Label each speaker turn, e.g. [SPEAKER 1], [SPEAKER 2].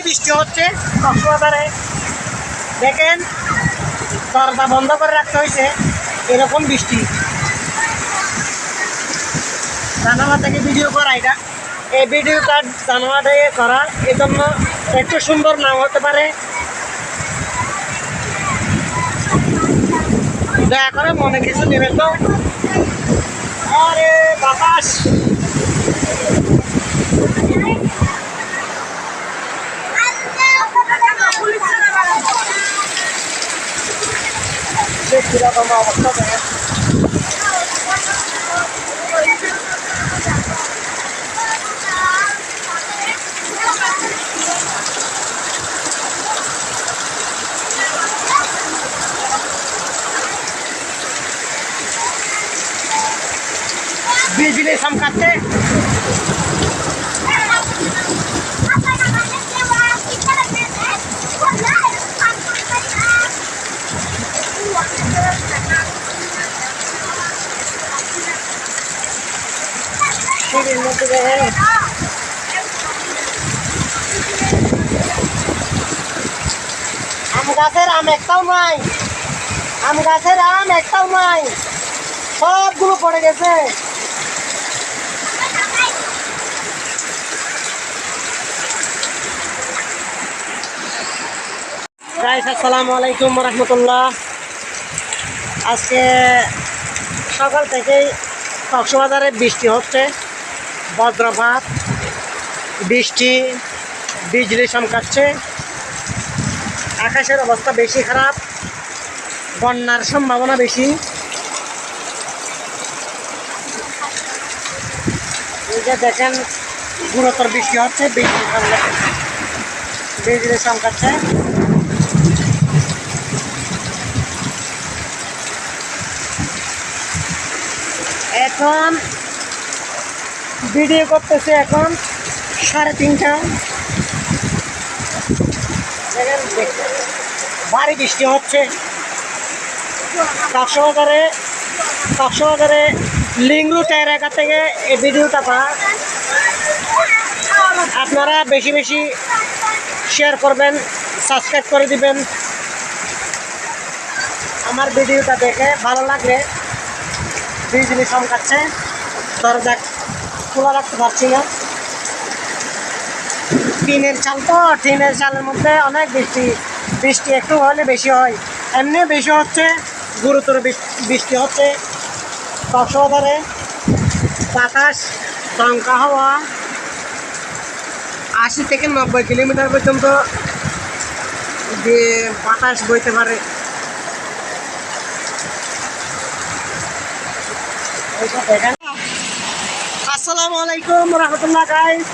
[SPEAKER 1] বৃষ্টি হচ্ছে কক্সবাজারে। দেখেন দরজা বন্ধ করে রাখতে হয়েছে, এরকম বৃষ্টি। জানালা থেকে ভিডিও করা, এটা এই ভিডিওটা জানালা থেকে করা, এজন্য একটু সুন্দর নাও হতে পারে। দয়া করে মনে কিছু নেবেন তো। আরে বাতাস, কিরকম অবস্থা দেখেন। बिजली चमकाते, আম গাছের আম একটাও নাই, আম গাছের আম একটাও নাই, সবগুলো পড়ে গেছে। গাইস আসসালামু আলাইকুম রহমতুল্লাহ। আজকে সকাল থেকেই কক্সবাজারে বৃষ্টি হচ্ছে, বজ্রপাত, বৃষ্টি, বিজলি চমকাচ্ছে। আকাশের অবস্থা বেশি খারাপ, বন্যার সম্ভাবনা বেশি। এই যে দেখেন গুরুতর বৃষ্টি হচ্ছে, বিজলি চমকাচ্ছে। এখন ভিডিও করতেছে, এখন 3:30। ভারী বৃষ্টি হচ্ছে কক্সবাজারে লিংরুট এলাকা থেকে এই ভিডিওটা পাওয়া। আপনারা বেশি বেশি শেয়ার করবেন, সাবস্ক্রাইব করে দিবেন। আমার ভিডিওটা দেখে ভালো লাগলে। বিজলি চমকাচ্ছে, দরজা খোলা রাখতে পারছি না। টিনের চাল তো, টিনের চালের মধ্যে অনেক বৃষ্টি একটু হলে বেশি হয়, এমনি বেশি হচ্ছে, গুরুতর বৃষ্টি হচ্ছে কক্সবাজারে। বাতাস, দমকা হাওয়া 80 থেকে 90 কিলোমিটার পর্যন্ত বাতাস বইতে পারে। আসসালামু আলাইকুম রহমতুল্লাহ গাইস।